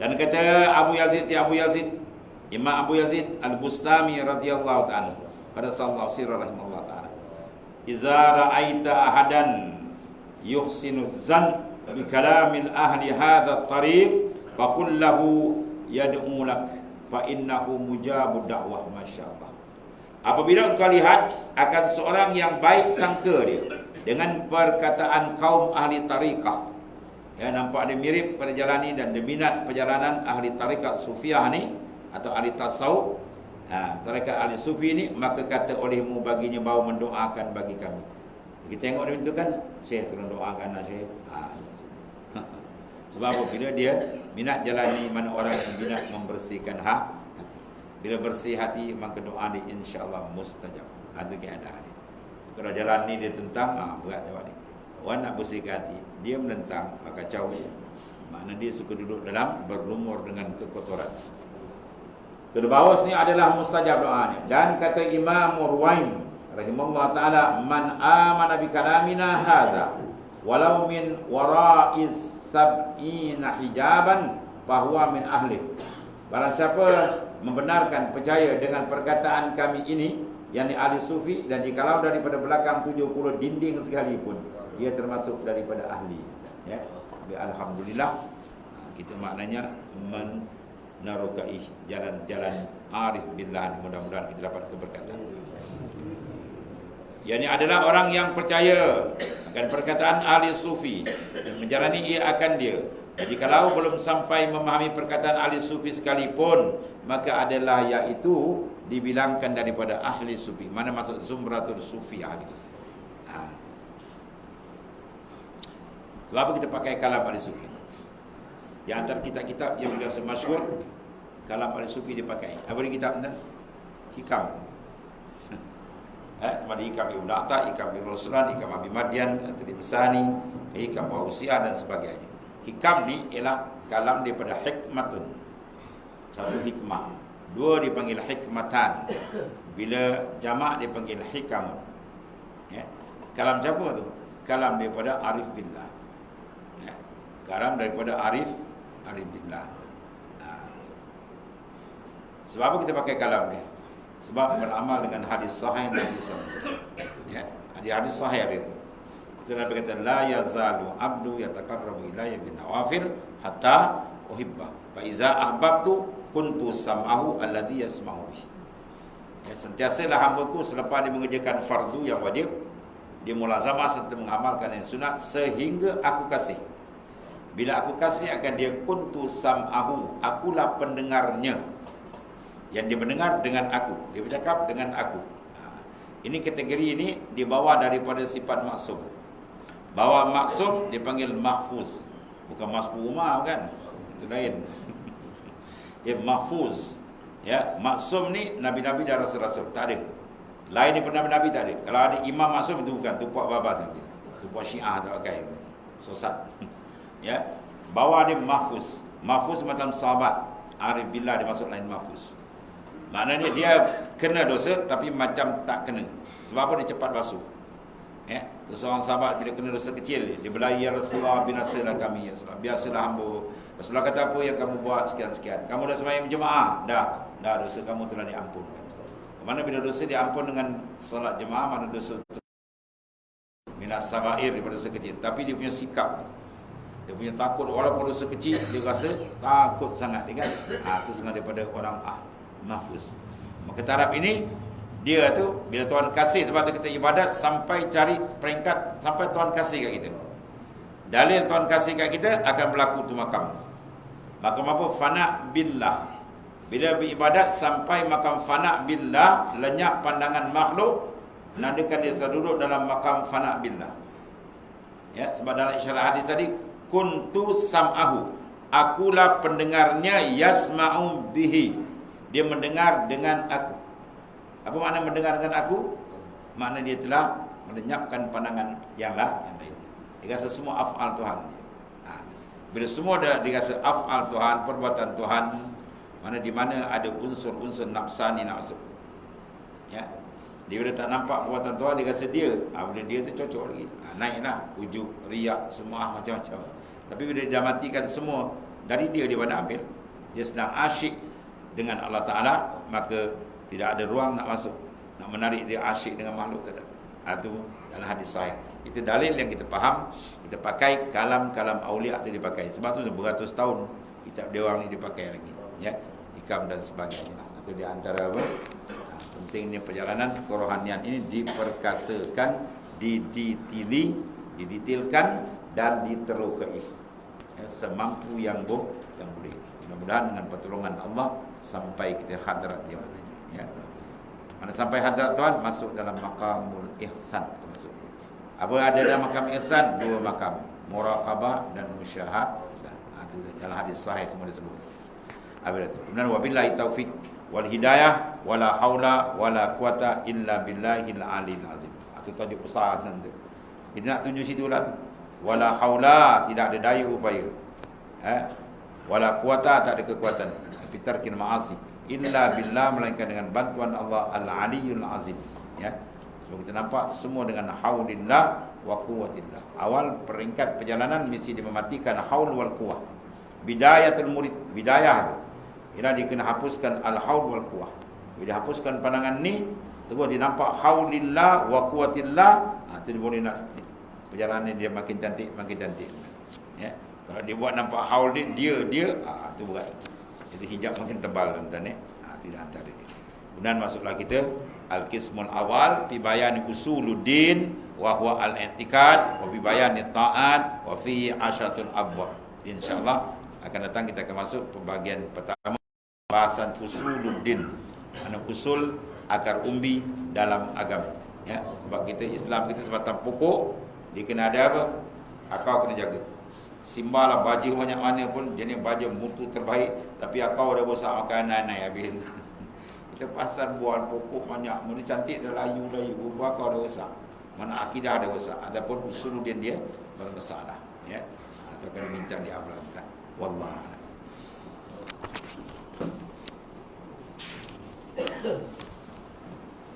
Dan kata Abu Yazid, Imam Abu Yazid Al-Bustami radhiyallahu ta'ala, pada sallallahu sirra rahimahullah ta'ala, iza ra'aita ahadan yuhsinu zan bi kalamil ahli hadha at-tariq faqul lahu yad'u lak fa innahu mujabud da'wah, masyaallah. Apabila engkau lihat akan seorang yang baik sangka dia dengan perkataan kaum ahli tariqah, ya, nampak dia mirip pada jalan ni dan dia minat perjalanan ahli tariqah sufiah ni atau ahli tasawuf, tariqah ahli sufi ni, maka kata olehmu baginya bahawa mendoakan bagi kami. Kita tengok dia itu kan, Syekh tolong doakan lah Syekh. Sebab apa? Bila dia minat jalan ni, mana orang yang minat membersihkan hati. Bila bersih hati, maka doa dia insya-Allah mustajab. Ada keadaan dia. Kalau jalan ni dia tentang, berat jawab ni. Orang nak bersihkan hati, dia menentang, kacau dia. Makna dia suka duduk dalam berlumur dengan kekotoran. Kedua bawah ni adalah mustajab doanya. Dan kata Imam Murwain rahimahullah ta'ala, man amana bi kalamina hadha walau min wara'iz sab'ina hijaban fahuwa min ahli. Barang siapa membenarkan, percaya dengan perkataan kami ini, yakni ahli sufi, dan jikalau daripada belakang 70 dinding sekalipun, dia termasuk daripada ahli. Ya. Alhamdulillah, kita maknanya menarokai jalan-jalan arif billah, mudah-mudahan kita dapat keberkatan. Yakni adalah orang yang percaya akan perkataan ahli sufi dan menjalani ia akan dia. Jadi kalau belum sampai memahami perkataan ahli sufi sekalipun, maka adalah iaitu dibilangkan daripada ahli sufi. Mana maksud zumratul sufi ahli. Sebab apa kita pakai kalam ahli sufi? Di antara kitab-kitab yang biasa masyhur, kalam ahli sufi dipakai. Apa dia kitab ni? Hikam. Ada Hikam Ibn Atta, Hikam Ibn Ruslan, Hikam Abi Madian, Antri Mesani, Hikam Wausiah dan sebagainya. Hikam ni ialah kalam daripada hikmatun. Satu hikmah. Dua dipanggil hikmatan. Bila jamak dipanggil hikam. Ya. Kalam siapa tu? Kalam daripada arif billah. Ya. Kalam daripada arif billah. Sebab apa kita pakai kalam ni? Sebab beramal dengan hadis sahih Nabi sallallahu alaihi wasallam. Ya, hadis sahih itu. Itu Nabi kata la yazalu abdu yataqarrabu ilayya bin nawafil hatta uhibba. Fa iza ahbabtu kuntu sam'ahu alladhi yasma'u bih. Ya, sentiasalah hamba-Ku selepas dia mengerjakan fardu yang wajib, dia mulazamah serta mengamalkan yang sunat sehingga aku kasih. Bila aku kasih akan dia, kuntu sam'ahu, akulah pendengarnya. Yang dia mendengar dengan aku, dia bercakap dengan aku. Ini kategori ini dibawa daripada sifat maksum. Bawa maksum dipanggil mahfuz. Bukan masbu rumah kan? Itu lain. Ya, mahfuz. Ya, maksum ni nabi-nabi dan rasul-rasul tak ada. Lain daripada nabi-nabi tak ada. Kalau ada imam maksum itu bukan, tu puak babas mungkin. Tu puak Syiah tak pakai. Sesat. Ya, bawa dia mahfuz. Mahfuz macam sahabat. Arif billah dia masuk lain mahfuz. Maknanya dia kena dosa tapi macam tak kena. Sebab apa? Dia cepat basuh. Ya, seorang sahabat bila kena dosa kecil, dia berlari, ya Rasulullah, binasalah kami ya Rasulullah. Biasalah hamba. Rasulullah kata, apa yang kamu buat sekian-sekian? Kamu dah sembahyang berjemaah? Dah dosa kamu telah diampunkan. Mana bila dosa diampun dengan solat jemaah, mana dosa minas sagair daripada dosa kecil. Tapi dia punya sikap, dia punya takut, walaupun dosa kecil dia rasa takut sangat dia kan. Itu sangat daripada orang mahfuz. Maka taraf ini dia tu bila Tuhan kasih, sebab tu kita ibadat sampai cari peringkat sampai Tuhan kasih kat kita. Dalil Tuhan kasih kat kita akan berlaku tu makam. Makam apa? Fana billah. Bila beribadat sampai makam fana billah, lenyap pandangan makhluk, nandakan dia sudah duduk dalam makam fana billah. Ya, sebab dalam isyarat hadis tadi, kuntu sam'ahu, akulah pendengarnya, yasma'u bihi, dia mendengar dengan aku. Apa makna mendengar dengan aku? Makna dia telah melenyapkan pandangan yang lain. Dia rasa semua af'al Tuhan. Bila semua dah dirasa af'al Tuhan, perbuatan Tuhan, mana di mana ada unsur-unsur nafsani nafsu. Ya. Dia bila tak nampak perbuatan Tuhan, dia rasa dia. Bila dia tu cocok lagi. Naiklah ujub, riak, semua macam-macam. Tapi bila dia dah matikan semua, dari dia mana ambil? Dia sedang asyik dengan Allah Ta'ala, maka tidak ada ruang nak masuk, nak menarik dia asyik dengan makhluk tak ada. Itu dalam hadis sahih. Itu dalil yang kita faham. Kita pakai kalam-kalam awliya itu dipakai. Sebab tu beratus tahun kitab dia orang ni dipakai lagi. ya, hikam dan sebagainya. Itu di antara apa? Pentingnya perjalanan kerohanian ini diperkasakan, didetailkan dan diterokai, ya, semampu yang boleh. Mudah-mudahan dengan pertolongan Allah sampai kita hadrat di mana ini, ya. Mana sampai hadrat Tuhan, masuk dalam maqamul ihsan termasuk. Apa ada dalam maqam ihsan? 2 maqam, muraqabah dan musyahadah. Itu dalam hadis sahih semua disebut. Kemudian wabillahi taufik wal hidayah wala haula wala quwata illa billahil aliyil azim. Itu tajuk usaha nanti. Kita nak tuju situ lah. Wala haula, tidak ada daya upaya. Wala quwata, tak ada kekuatan. Bitarkil ma'asi. Illa billah, melainkan dengan bantuan Allah al-aliyul azim. Ya. So kita nampak semua dengan haulillah wa quwwatillah. Awal peringkat perjalanan mesti dimatikan haul wal quwwah. Bidayatul murid, bidayah tu. Ia dia kena hapuskan al-haul wal quwwah. Bila hapuskan pandangan ni, terus dia nampak haulillah wa quwwatillah, itu dia boleh nak perjalanan dia makin cantik, ya. Kalau dia buat nampak haul ni, dia tu berat. Jadi hijab makin tebal tuan-tuan, ya. Tidak antara dia. Kemudian masuklah kita al-qismul awal fi bayani usuluddin wa huwa al-i'tiqad wa fi bayani ta'at wa fi asyaratul abwab. Insyaallah akan datang kita akan masuk pembagian pertama, bahasan usuluddin. Mana usul akar umbi dalam agama, ya. Sebab kita Islam kita sebatang pokok, dia kena ada apa? Akar kena jaga. Simbalah baju banyak mana pun jenis baju mutu terbaik, tapi akar dah rosak makanan naik habis. Kita pasal buah pokok banyak, mana cantik dah layu, buah akar dah rosak. Mana akidah dah rosak. Adapun usuluddin dia bermasalah, ya. Atau kena bincang di awal lah. Wallah.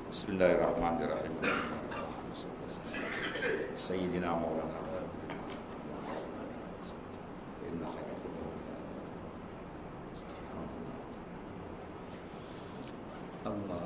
Bismillahirrahmanirrahim. Sayyidina Maulana inna khairal Allah.